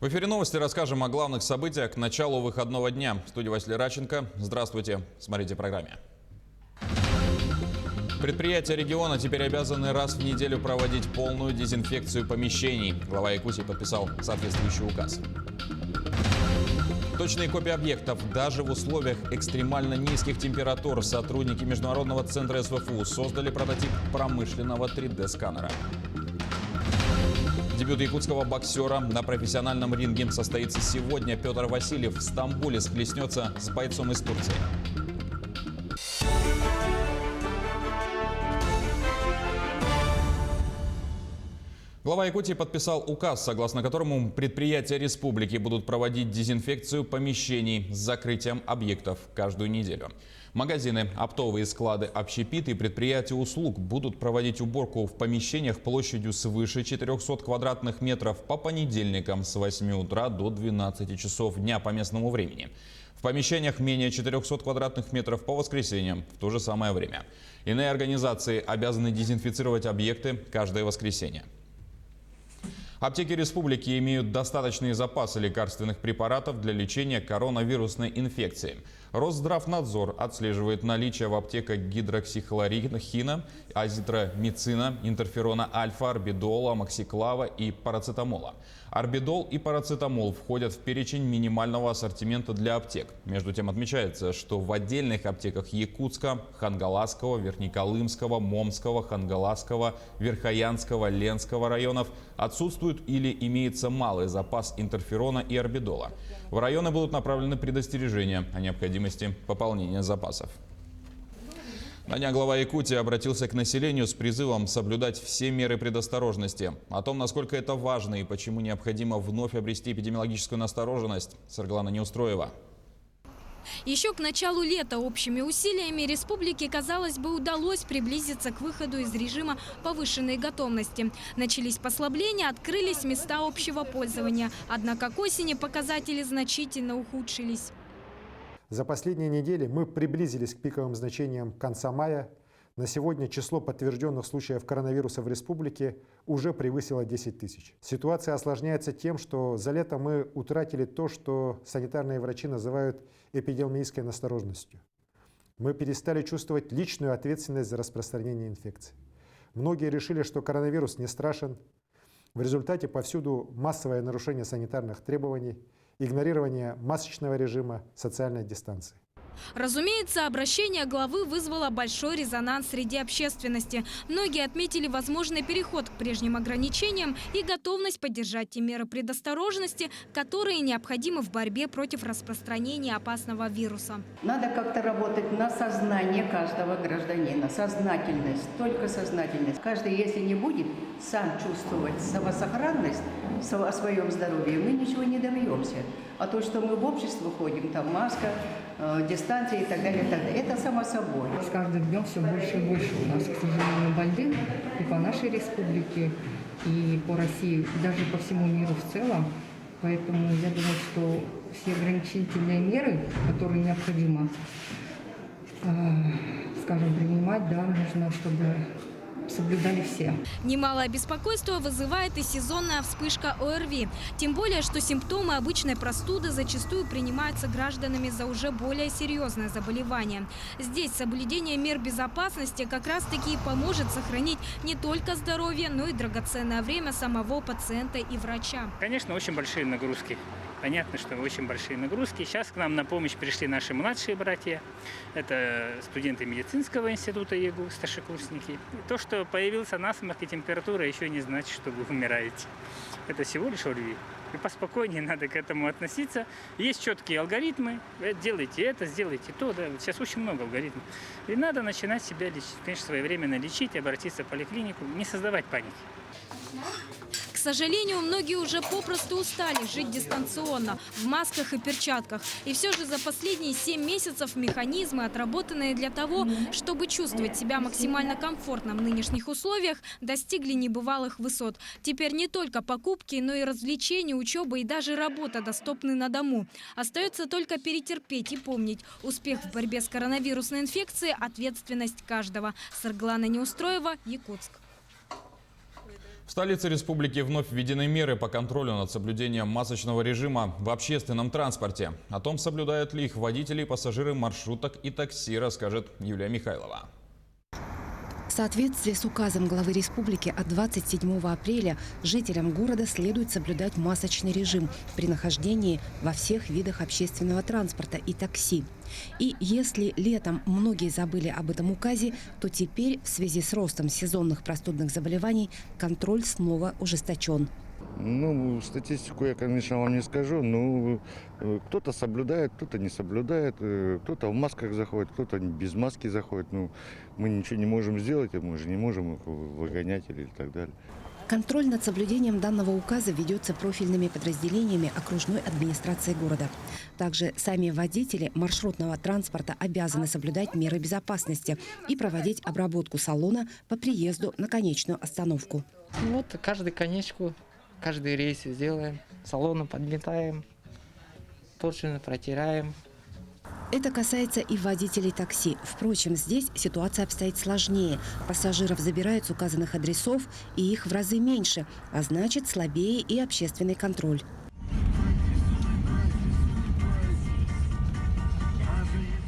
В эфире новости расскажем о главных событиях к началу выходного дня. В студии Василий Радченко. Здравствуйте. Смотрите в программе. Предприятия региона теперь обязаны раз в неделю проводить полную дезинфекцию помещений. Глава Якутии подписал соответствующий указ. Точные копии объектов даже в условиях экстремально низких температур. Сотрудники Международного центра СВФУ создали прототип промышленного 3D-сканера. Дебют якутского боксера на профессиональном ринге состоится сегодня. Петр Васильев в Стамбуле схлестнется с бойцом из Турции. Глава Якутии подписал указ, согласно которому предприятия республики будут проводить дезинфекцию помещений с закрытием объектов каждую неделю. Магазины, оптовые склады, общепиты и предприятия услуг будут проводить уборку в помещениях площадью свыше 400 квадратных метров по понедельникам с 8 утра до 12 часов дня по местному времени. В помещениях менее 400 квадратных метров по воскресеньям в то же самое время. Иные организации обязаны дезинфицировать объекты каждое воскресенье. Аптеки республики имеют достаточные запасы лекарственных препаратов для лечения коронавирусной инфекции. Росздравнадзор отслеживает наличие в аптеках гидроксихлорохина, азитромицина, интерферона альфа, орбидола, амоксиклава и парацетамола. Орбидол и парацетамол входят в перечень минимального ассортимента для аптек. Между тем отмечается, что в отдельных аптеках Якутска, Хангаласского, Верхнеколымского, Момского, Хангаласского, Верхоянского, Ленского районов отсутствует или имеется малый запас интерферона и орбидола. В районы будут направлены предостережения о необходимости пополнения запасов. На днях глава Якутии обратился к населению с призывом соблюдать все меры предосторожности. О том, насколько это важно и почему необходимо вновь обрести эпидемиологическую настороженность, Сарглана Неустроева. Еще к началу лета общими усилиями республики, казалось бы, удалось приблизиться к выходу из режима повышенной готовности. Начались послабления, открылись места общего пользования. Однако к осени показатели значительно ухудшились. За последние недели мы приблизились к пиковым значениям конца мая. На сегодня число подтвержденных случаев коронавируса в республике уже превысило 10 тысяч. Ситуация осложняется тем, что за лето мы утратили то, что санитарные врачи называют эпидемиологической настороженностью. Мы перестали чувствовать личную ответственность за распространение инфекции. Многие решили, что коронавирус не страшен. В результате повсюду массовое нарушение санитарных требований, игнорирование масочного режима, социальной дистанции. Разумеется, обращение главы вызвало большой резонанс среди общественности. Многие отметили возможный переход к прежним ограничениям и готовность поддержать те меры предосторожности, которые необходимы в борьбе против распространения опасного вируса. Надо как-то работать на сознание каждого гражданина. Сознательность, только сознательность. Каждый, если не будет сам чувствовать самосохранность о своем здоровье, мы ничего не добьемся. А то, что мы в общество ходим, там маска, дистанция и так далее, это само собой. С каждым днем все больше и больше у нас, к сожалению, больных и по нашей республике, и по России, и даже по всему миру в целом. Поэтому я думаю, что все ограничительные меры, которые необходимо, скажем, принимать, да, нужно, чтобы соблюдали все. Немалое беспокойство вызывает и сезонная вспышка ОРВИ. Тем более, что симптомы обычной простуды зачастую принимаются гражданами за уже более серьезное заболевание. Здесь соблюдение мер безопасности как раз-таки и поможет сохранить не только здоровье, но и драгоценное время самого пациента и врача. Конечно, очень большие нагрузки. Понятно, что очень большие нагрузки. Сейчас к нам на помощь пришли наши младшие братья. Это студенты медицинского института ЕГУ, старшекурсники. То, что появился насморк и температура, еще не значит, что вы умираете. Это всего лишь ОРВИ. И поспокойнее надо к этому относиться. Есть четкие алгоритмы. Делайте это, сделайте то. Да. Сейчас очень много алгоритмов. И надо начинать себя лечить. Конечно, своевременно лечить, обратиться в поликлинику, не создавать паники. К сожалению, многие уже попросту устали жить дистанционно, в масках и перчатках. И все же за последние 7 месяцев механизмы, отработанные для того, чтобы чувствовать себя максимально комфортно в нынешних условиях, достигли небывалых высот. Теперь не только покупки, но и развлечения, учеба и даже работа доступны на дому. Остается только перетерпеть и помнить: успех в борьбе с коронавирусной инфекцией – ответственность каждого. Сарглана Неустроева, Якутск. В столице республики вновь введены меры по контролю над соблюдением масочного режима в общественном транспорте. О том, соблюдают ли их водители и пассажиры маршруток и такси, расскажет Юлия Михайлова. В соответствии с указом главы республики от 27 апреля жителям города следует соблюдать масочный режим при нахождении во всех видах общественного транспорта и такси. И если летом многие забыли об этом указе, то теперь в связи с ростом сезонных простудных заболеваний контроль снова ужесточен. Ну, статистику я, конечно, вам не скажу, но кто-то соблюдает, кто-то не соблюдает, кто-то в масках заходит, кто-то без маски заходит. Ну, мы ничего не можем сделать, мы же не можем их выгонять или так далее. Контроль над соблюдением данного указа ведется профильными подразделениями окружной администрации города. Также сами водители маршрутного транспорта обязаны соблюдать меры безопасности и проводить обработку салона по приезду на конечную остановку. Вот каждую конечку, каждый рейс сделаем, салоны подметаем, толщину протираем. Это касается и водителей такси. Впрочем, здесь ситуация обстоит сложнее. Пассажиров забирают с указанных адресов, и их в разы меньше, а значит слабее и общественный контроль.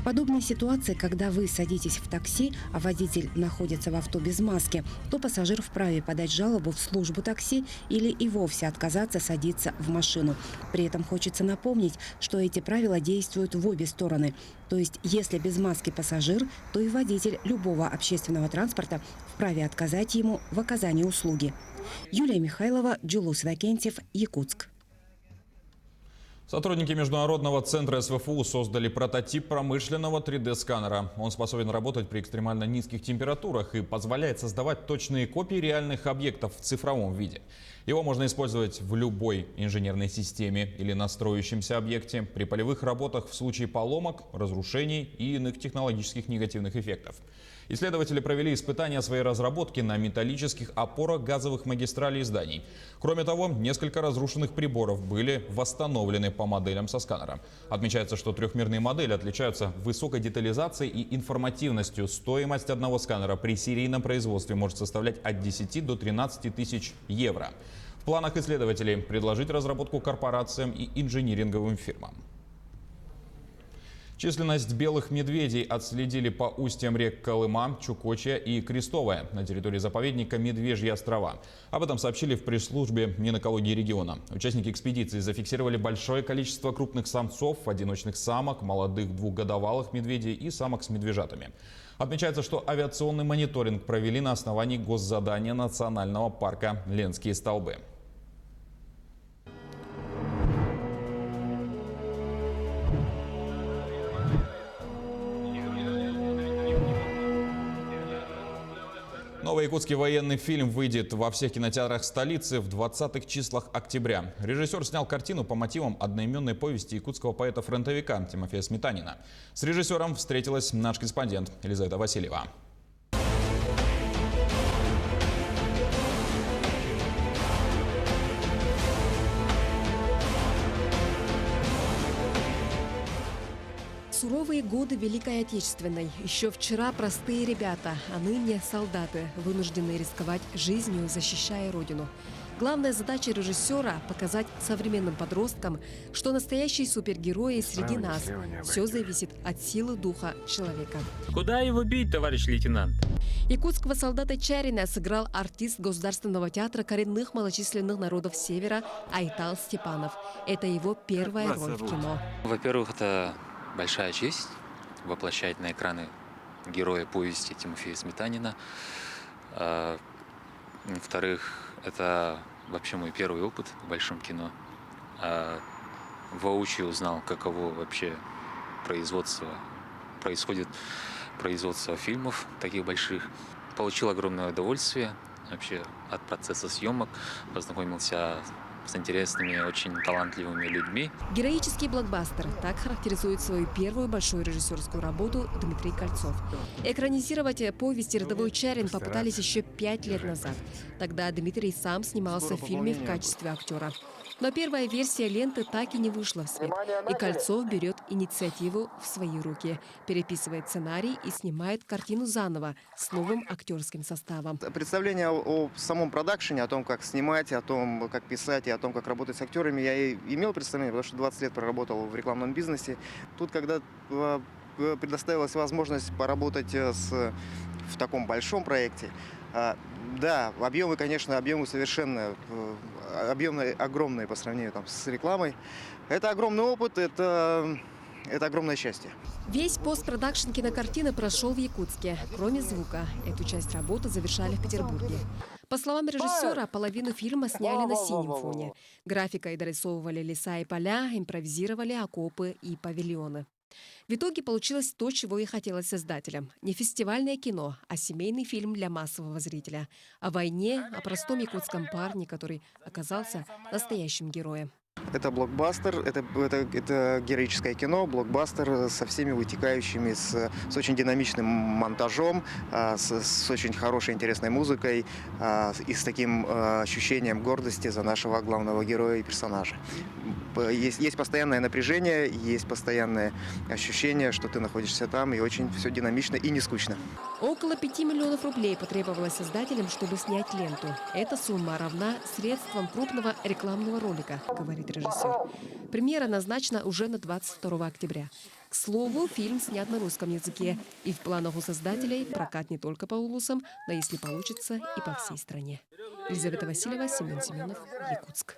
В подобной ситуации, когда вы садитесь в такси, а водитель находится в авто без маски, то пассажир вправе подать жалобу в службу такси или и вовсе отказаться садиться в машину. При этом хочется напомнить, что эти правила действуют в обе стороны. То есть, если без маски пассажир, то и водитель любого общественного транспорта вправе отказать ему в оказании услуги. Юлия Михайлова, Джулус Вакентьев, Якутск. Сотрудники Международного центра СВФУ создали прототип промышленного 3D-сканера. Он способен работать при экстремально низких температурах и позволяет создавать точные копии реальных объектов в цифровом виде. Его можно использовать в любой инженерной системе или на строящемся объекте, при полевых работах в случае поломок, разрушений и иных технологических негативных эффектов. Исследователи провели испытания своей разработки на металлических опорах газовых магистралей и зданий. Кроме того, несколько разрушенных приборов были восстановлены по моделям со сканера. Отмечается, что трехмерные модели отличаются высокой детализацией и информативностью. Стоимость одного сканера при серийном производстве может составлять от 10 до 13 тысяч евро. В планах исследователей предложить разработку корпорациям и инжиниринговым фирмам. Численность белых медведей отследили по устьям рек Колыма, Чукотчья и Крестовая на территории заповедника Медвежьи острова. Об этом сообщили в пресс-службе Минэкологии региона. Участники экспедиции зафиксировали большое количество крупных самцов, одиночных самок, молодых двухгодовалых медведей и самок с медвежатами. Отмечается, что авиационный мониторинг провели на основании госзадания национального парка Ленские столбы. Новый якутский военный фильм выйдет во всех кинотеатрах столицы в 20-х числах октября. Режиссер снял картину по мотивам одноименной повести якутского поэта-фронтовика Тимофея Сметанина. С режиссером встретилась наш корреспондент Елизавета Васильева. Суровые годы Великой Отечественной. Еще вчера простые ребята, а ныне солдаты, вынужденные рисковать жизнью, защищая Родину. Главная задача режиссера – показать современным подросткам, что настоящие супергерои среди нас. Все зависит от силы духа человека. Куда его бить, товарищ лейтенант? Якутского солдата Чарина сыграл артист Государственного театра коренных малочисленных народов Севера Айтал Степанов. Это его первая роль в кино. Во-первых, это большая честь воплощать на экраны героя повести Тимофея Сметанина. Во-вторых, это вообще мой первый опыт в большом кино. Воочию узнал, каково вообще происходит производство фильмов таких больших. Получил огромное удовольствие вообще от процесса съемок. Познакомился с интересными, очень талантливыми людьми. Героический блокбастер. Так характеризует свою первую большую режиссерскую работу Дмитрий Кольцов. Экранизировать повесть «Рядовой Чарин» попытались еще 5 лет назад. Тогда Дмитрий сам снимался в фильме в качестве актера. Но первая версия ленты так и не вышла в свет. И Кольцов берет инициативу в свои руки. Переписывает сценарий и снимает картину заново с новым актерским составом. Представление о самом продакшене, о том, как снимать, о том, как писать и о том, как работать с актерами, я и имел представление, потому что 20 лет проработал в рекламном бизнесе. Тут, когда предоставилась возможность поработать в таком большом проекте, да, объемы, конечно, совершенно огромные по сравнению с рекламой. Это огромный опыт, это огромное счастье. Весь постпродакшн кинокартины прошел в Якутске, кроме звука. Эту часть работы завершали в Петербурге. По словам режиссера, половину фильма сняли на синем фоне. Графикой дорисовывали леса и поля, импровизировали окопы и павильоны. В итоге получилось то, чего и хотелось создателям. Не фестивальное кино, а семейный фильм для массового зрителя. О войне, о простом якутском парне, который оказался настоящим героем. Это блокбастер, это героическое кино, блокбастер со всеми вытекающими, с очень динамичным монтажом, с очень хорошей, интересной музыкой и с таким ощущением гордости за нашего главного героя и персонажа. Есть постоянное напряжение, есть постоянное ощущение, что ты находишься там, и очень все динамично и не скучно. Около 5 миллионов рублей потребовалось создателям, чтобы снять ленту. Эта сумма равна средствам крупного рекламного ролика, говорит режиссер. Премьера назначена уже на 22 октября. К слову, фильм снят на русском языке. И в планах у создателей прокат не только по улусам, но, если получится, и по всей стране. Елизавета Васильева, Семен Семенов, Якутск.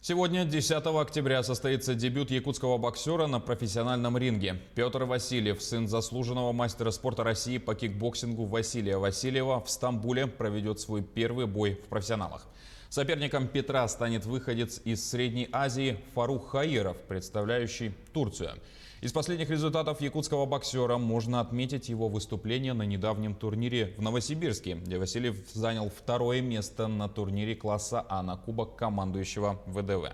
Сегодня, 10 октября, состоится дебют якутского боксера на профессиональном ринге. Петр Васильев, сын заслуженного мастера спорта России по кикбоксингу Василия Васильева, в Стамбуле проведет свой первый бой в профессионалах. Соперником Петра станет выходец из Средней Азии Фарух Хаиров, представляющий Турцию. Из последних результатов якутского боксера можно отметить его выступление на недавнем турнире в Новосибирске, где Васильев занял 2-е место на турнире класса А на Кубок командующего ВДВ.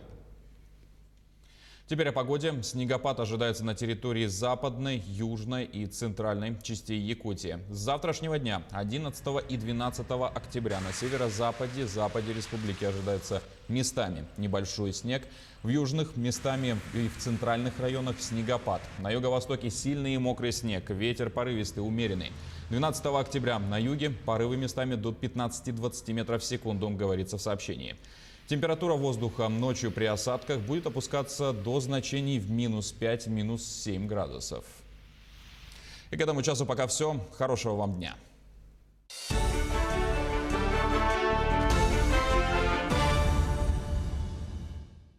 Теперь о погоде. Снегопад ожидается на территории западной, южной и центральной частей Якутии. С завтрашнего дня, 11 и 12 октября, на северо-западе, западе республики ожидается местами небольшой снег. В южных местами и в центральных районах снегопад. На юго-востоке сильный и мокрый снег, ветер порывистый, умеренный. 12 октября на юге порывы местами до 15-20 метров в секунду, говорится в сообщении. Температура воздуха ночью при осадках будет опускаться до значений в -5, -7 градусов. И к этому часу пока все. Хорошего вам дня.